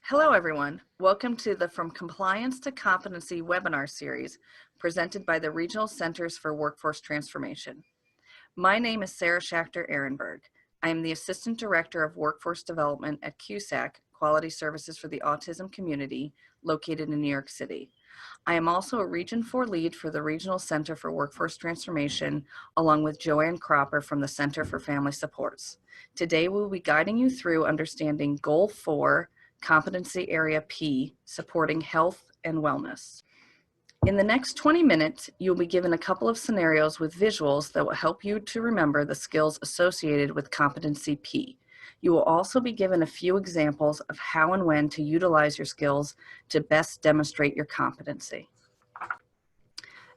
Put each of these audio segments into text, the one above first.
Hello, everyone. Welcome to the From Compliance to Competency webinar series presented by the Regional Centers for Workforce Transformation. My name is Sarah Schachter-Ehrenberg. I am the Assistant Director of Workforce Development at CUSAC, Quality Services for the Autism Community, located in New York City. I am also a Region 4 lead for the Regional Center for Workforce Transformation, along with Joanne Cropper from the Center for Family Supports. Today, we will be guiding you through understanding Goal 4, Competency Area P, Supporting Health and Wellness. In the next 20 minutes, you'll be given a couple of scenarios with visuals that will help you to remember the skills associated with Competency P. You will also be given a few examples of how and when to utilize your skills to best demonstrate your competency.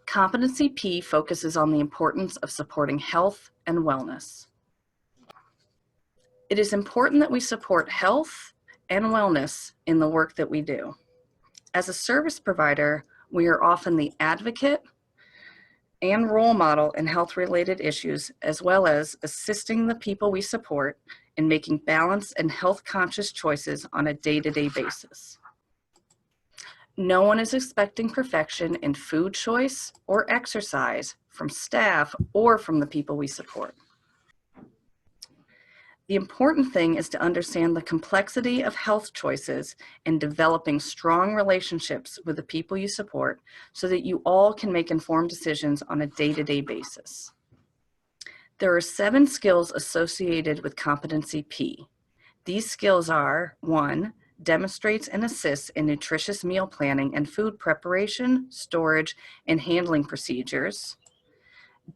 Competency P focuses on the importance of supporting health and wellness. It is important that we support health and wellness in the work that we do. As a service provider, we are often the advocate and role model in health-related issues, as well as assisting the people we support in making balanced and health-conscious choices on a day-to-day basis. No one is expecting perfection in food choice or exercise from staff or from the people we support. The important thing is to understand the complexity of health choices and developing strong relationships with the people you support so that you all can make informed decisions on a day-to-day basis. There are 7 skills associated with Competency P. These skills are: 1, demonstrates and assists in nutritious meal planning and food preparation, storage, and handling procedures.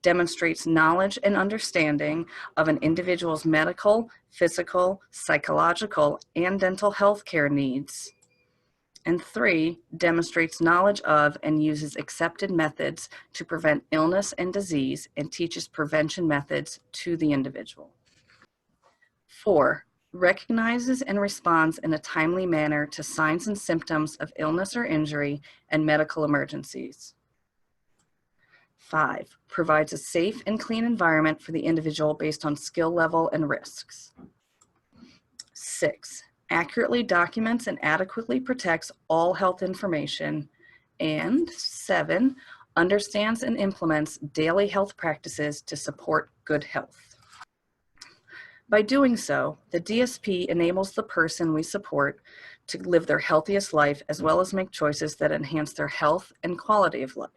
Demonstrates knowledge and understanding of an individual's medical, physical, psychological, and dental health care needs. And 3, demonstrates knowledge of and uses accepted methods to prevent illness and disease and teaches prevention methods to the individual. 4, recognizes and responds in a timely manner to signs and symptoms of illness or injury and medical emergencies. 5, provides a safe and clean environment for the individual based on skill level and risks. 6, accurately documents and adequately protects all health information. And 7, understands and implements daily health practices to support good health. By doing so, the DSP enables the person we support to live their healthiest life as well as make choices that enhance their health and quality of life.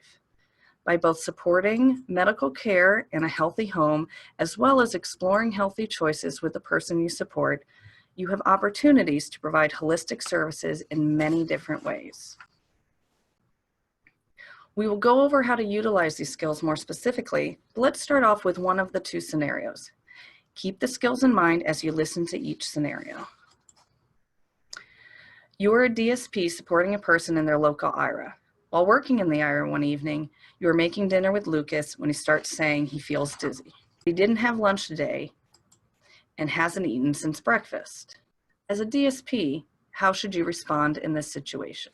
By both supporting medical care in a healthy home, as well as exploring healthy choices with the person you support, you have opportunities to provide holistic services in many different ways. We will go over how to utilize these skills more specifically, but let's start off with one of the 2 scenarios. Keep the skills in mind as you listen to each scenario. You are a DSP supporting a person in their local IRA. While working in the IRA one evening, you are making dinner with Lucas when he starts saying he feels dizzy. He didn't have lunch today and hasn't eaten since breakfast. As a DSP, how should you respond in this situation?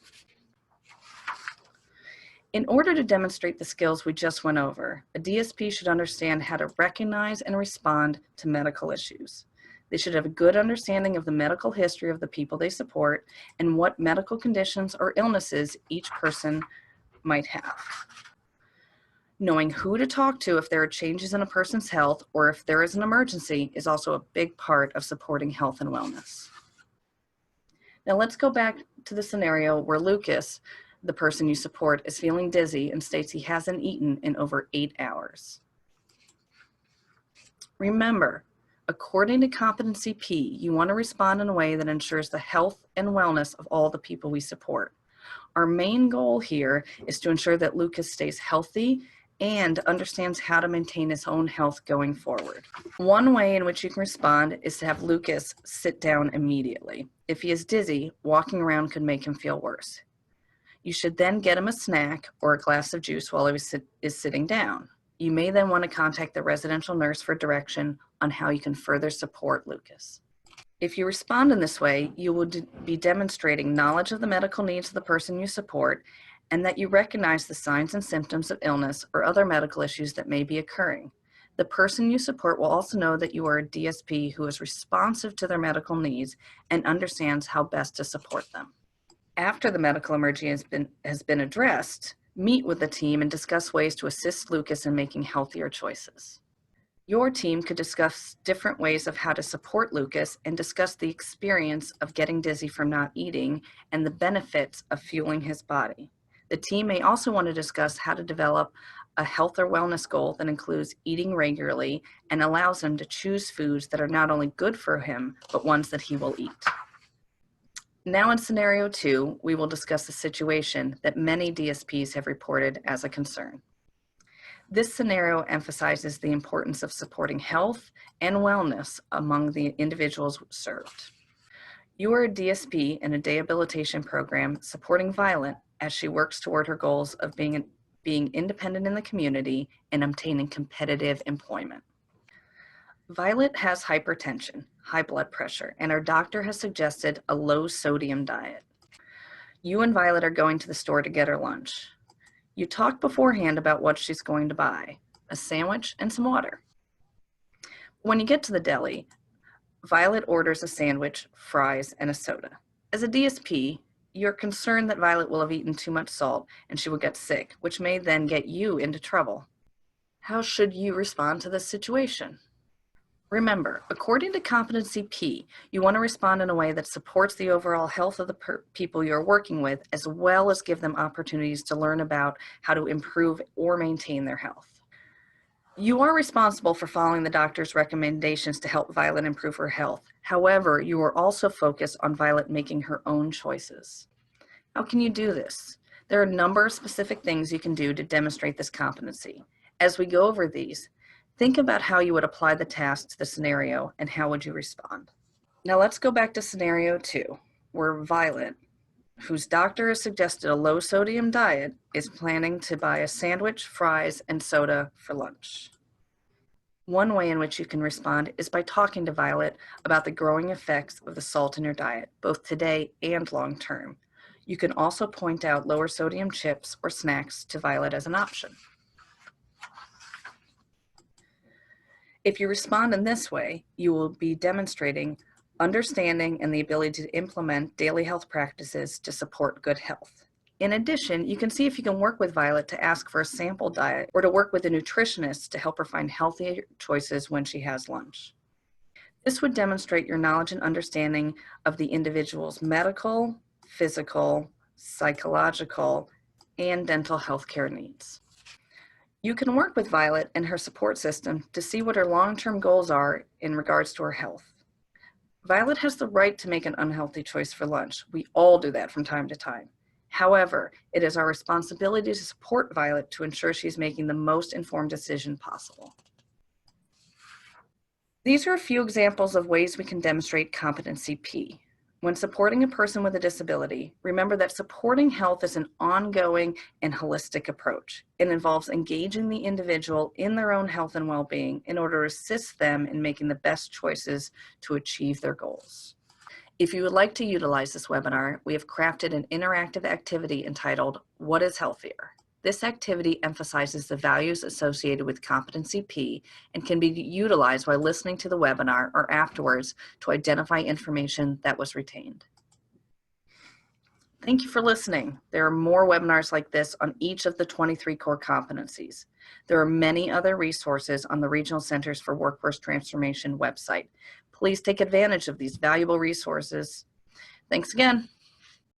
In order to demonstrate the skills we just went over, a DSP should understand how to recognize and respond to medical issues. They should have a good understanding of the medical history of the people they support and what medical conditions or illnesses each person might have. Knowing who to talk to if there are changes in a person's health or if there is an emergency is also a big part of supporting health and wellness. Now let's go back to the scenario where Lucas, the person you support, is feeling dizzy and states he hasn't eaten in over 8 hours. Remember, according to Competency P, you want to respond in a way that ensures the health and wellness of all the people we support. Our main goal here is to ensure that Lucas stays healthy and understands how to maintain his own health going forward. One way in which you can respond is to have Lucas sit down immediately. If he is dizzy, walking around could make him feel worse. You should then get him a snack or a glass of juice while he is sitting down. You may then want to contact the residential nurse for direction on how you can further support Lucas. If you respond in this way, you will be demonstrating knowledge of the medical needs of the person you support and that you recognize the signs and symptoms of illness or other medical issues that may be occurring. The person you support will also know that you are a DSP who is responsive to their medical needs and understands how best to support them. After the medical emergency has been addressed, meet with the team and discuss ways to assist Lucas in making healthier choices. Your team could discuss different ways of how to support Lucas and discuss the experience of getting dizzy from not eating and the benefits of fueling his body. The team may also want to discuss how to develop a health or wellness goal that includes eating regularly and allows him to choose foods that are not only good for him, but ones that he will eat. Now in scenario 2, we will discuss a situation that many DSPs have reported as a concern. This scenario emphasizes the importance of supporting health and wellness among the individuals served. You are a DSP in a rehabilitation program supporting Violet as she works toward her goals of being independent in the community and obtaining competitive employment. Violet has hypertension, high blood pressure, and her doctor has suggested a low sodium diet. You and Violet are going to the store to get her lunch. You talk beforehand about what she's going to buy, a sandwich and some water. When you get to the deli, Violet orders a sandwich, fries, and a soda. As a DSP, you're concerned that Violet will have eaten too much salt and she will get sick, which may then get you into trouble. How should you respond to this situation? Remember, according to Competency P, you want to respond in a way that supports the overall health of the people you're working with, as well as give them opportunities to learn about how to improve or maintain their health. You are responsible for following the doctor's recommendations to help Violet improve her health. However, you are also focused on Violet making her own choices. How can you do this? There are a number of specific things you can do to demonstrate this competency. As we go over these, think about how you would apply the task to the scenario and how would you respond. Now let's go back to scenario 2, where Violet, whose doctor has suggested a low sodium diet, is planning to buy a sandwich, fries, and soda for lunch. One way in which you can respond is by talking to Violet about the growing effects of the salt in your diet, both today and long term. You can also point out lower sodium chips or snacks to Violet as an option. If you respond in this way, you will be demonstrating understanding and the ability to implement daily health practices to support good health. In addition, you can see if you can work with Violet to ask for a sample diet or to work with a nutritionist to help her find healthier choices when she has lunch. This would demonstrate your knowledge and understanding of the individual's medical, physical, psychological, and dental health care needs. You can work with Violet and her support system to see what her long-term goals are in regards to her health. Violet has the right to make an unhealthy choice for lunch. We all do that from time to time. However, it is our responsibility to support Violet to ensure she's making the most informed decision possible. These are a few examples of ways we can demonstrate Competency P. When supporting a person with a disability, remember that supporting health is an ongoing and holistic approach. It involves engaging the individual in their own health and well-being in order to assist them in making the best choices to achieve their goals. If you would like to utilize this webinar, we have crafted an interactive activity entitled, "What is Healthier?" This activity emphasizes the values associated with Competency P and can be utilized while listening to the webinar or afterwards to identify information that was retained. Thank you for listening. There are more webinars like this on each of the 23 core competencies. There are many other resources on the Regional Centers for Workforce Transformation website. Please take advantage of these valuable resources. Thanks again.